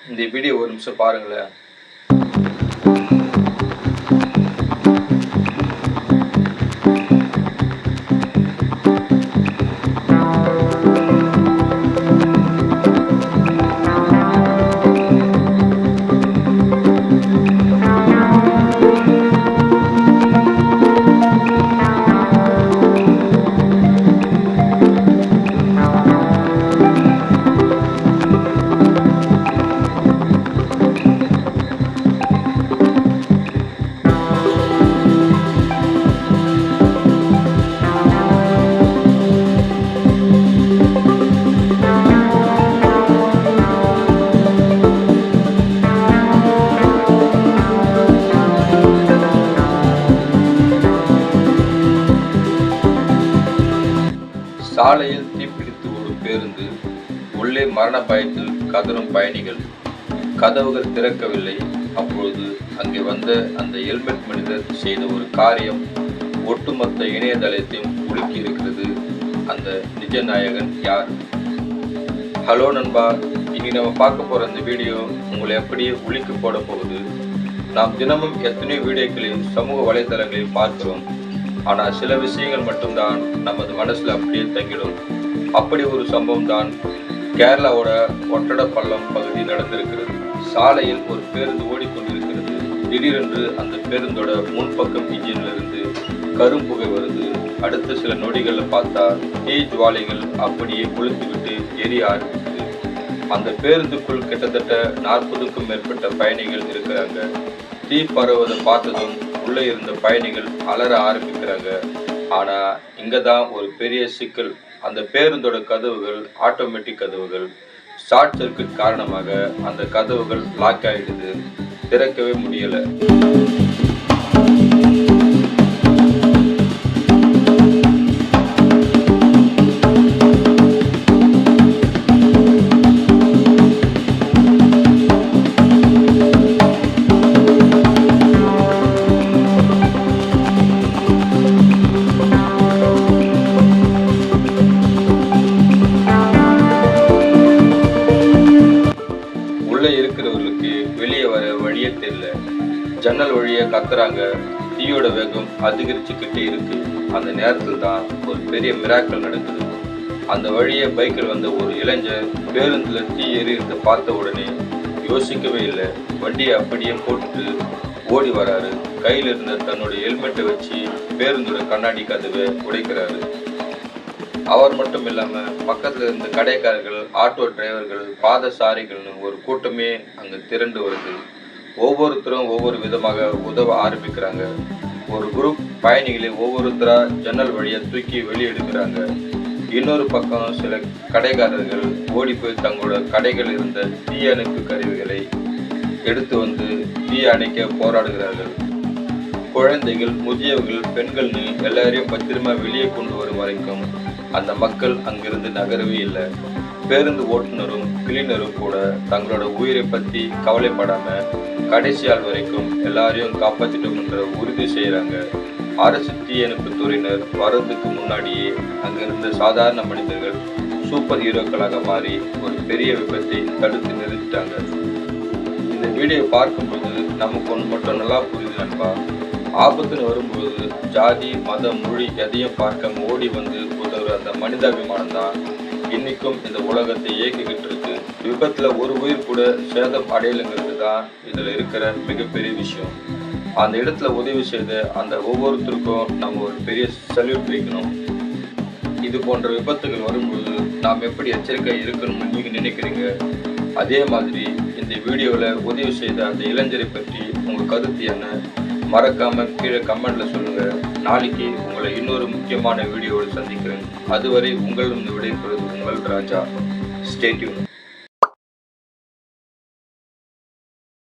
இந்த வீடியோ ஒரு நிமிஷம் பாருங்களேன். சாலையில் தீப்பிடித்து ஒரு பேருந்து, உள்ளே மரண பயத்தில் கதறும் பயணிகள். கதவுகள் திறக்கவில்லை. அப்பொழுது அங்கே வந்த அந்த ஹெல்மெட் மனிதர் செய்த ஒரு காரியம் ஒட்டுமொத்த இணையதளத்தையும் உலுக்கி இருக்கிறது. அந்த நிஜநாயகன் யார்? ஹலோ நண்பா, இன்னைக்கு நம்ம பார்க்க போற இந்த வீடியோ உங்களை எப்படியே உலுக்கி போட போகுது. நாம் தினமும் எத்தனையோ வீடியோக்களில் சமூக வலைதளங்களில் பார்க்கிறோம். ஆனால் சில விஷயங்கள் மட்டும்தான் நமது மனசில் அப்படியே தங்கிடும். அப்படி ஒரு சம்பவம் தான் கேரளாவோட ஒட்டடப்பள்ளம் பகுதி நடந்திருக்கிறது. சாலையில் ஒரு பேருந்து ஓடிக்கொண்டிருக்கிறது. திடீரென்று அந்த பேருந்தோட முன்பக்கம் இன்ஜினிலிருந்து கரும்புகை வருது. அடுத்த சில நொடிகளில் பார்த்தா தீ ஜுவாலைகள் அப்படியே கொளுத்துவிட்டு எரிய ஆரம்பிக்குது. அந்த பேருந்துக்குள் கிட்டத்தட்ட 40க்கும் மேற்பட்ட பயணிகள் இருக்கிறாங்க. தீ பரவுவதை பார்த்ததும் உள்ளே இருந்த பயணிகள் அலற ஆரம்பிக்கிறாங்க. ஆனா இங்கதான் ஒரு பெரிய சிக்கல். அந்த பேருந்தோட கதவுகள் ஆட்டோமேட்டிக் கதவுகள். ஷார்ட் சர்க்யூட் காரணமாக அந்த கதவுகள் லாக் ஆயிடுது. திறக்கவே முடியல. உள்ளே இருக்கிறவர்களுக்கு வெளியே வர வழியே தெரியல. ஜன்னல் வழியே கத்துறாங்க. தீயோட வேகம் அதிகரிச்சுக்கிட்டே இருக்கு. அந்த நேரத்தில் தான் ஒரு பெரிய மிராக்கள் நடக்குது. அந்த வழியே பைக்கில் வந்த ஒரு இளைஞர் பேருந்துல தீ எறியறத பார்த்த உடனே யோசிக்கவே இல்லை. வண்டியை அப்படியே போட்டுட்டு ஓடி வராரு. கையில் இருந்த தன்னுடைய ஹெல்மெட்டை வச்சு பேருந்தோட கண்ணாடி கதவை உடைக்கிறாரு. அவர் மட்டும் இல்லாம பக்கத்துல இருந்த கடைக்காரர்கள், ஆட்டோ டிரைவர்கள், பாதசாரிகள்னு ஒரு கூட்டமே அங்க திரண்டு வருது. ஒவ்வொருத்தரும் ஒவ்வொரு விதமாக உதவ ஆரம்பிக்கிறாங்க. ஒரு குரூப் பயணிகளை ஒவ்வொருத்தரா ஜன்னல் வழியா தூக்கி வெளியெடுக்கிறாங்க. இன்னொரு பக்கம் சில கடைக்காரர்கள் ஓடி போய் தங்களோட கடைகள் இருந்த தீயணைப்பு கருவிகளை எடுத்து வந்து தீ அணைக்க போராடுகிறார்கள். குழந்தைகள், முதியவர்கள், பெண்கள்னு எல்லாரையும் பத்திரமா வெளியே கொண்டு வரும் வரைக்கும் அந்த மக்கள் அங்கிருந்து நகரவே இல்லை. பேருந்து ஓட்டுநரும் கிளீனரும் கூட தங்களோட உயிரை பற்றி கவலைப்படாம கடைசி ஆள் வரைக்கும் எல்லாரையும் காப்பாற்றிட்டோம்ன்ற உறுதி செய்கிறாங்க. அரசு தீயணைப்பு துறையினர் வர்றதுக்கு முன்னாடியே அங்கிருந்த சாதாரண மனிதர்கள் சூப்பர் ஹீரோக்களாக மாறி ஒரு பெரிய விபத்தை தடுத்து நிறுத்திட்டாங்க. இந்த வீடியோ பார்க்கும்போது நமக்கு ஒன்று மட்டும் நல்லா புரியுது நண்பா. ஆபத்துன்னு வரும்போது ஜாதி, மதம், மொழி எதையும் பார்க்க ஓடி வந்து உதவுற அந்த மனிதாபிமானம் தான் இன்னைக்கும் இந்த உலகத்தை இயக்கிக்கிட்டு இருக்கு. விபத்துல ஒரு உயிர் கூட சேதம் அடையலைங்கிறது தான் இதுல இருக்கிற மிகப்பெரிய விஷயம். அந்த இடத்துல உதவி செய்த அந்த ஒவ்வொருத்தருக்கும் நம்ம ஒரு பெரிய சல்யூட் வைக்கணும். இது போன்ற விபத்துகள் வரும்போது நாம் எப்படி எச்சரிக்கை இருக்கணும்னு நீங்க நினைக்கிறீங்க? அதே மாதிரி இந்த வீடியோவில் உதவி செய்த அந்த இளைஞரை பற்றி உங்க கருத்து என்ன? மறக்காம கீழே கமெண்ட்ல சொல்லுங்க. நாளைக்கு உங்களை இன்னொரு முக்கியமான வீடியோவில் சந்திக்கிறேன். அதுவரை உங்களிடம் விடைபெறுவது உங்கள் ராஜா. Stay tune.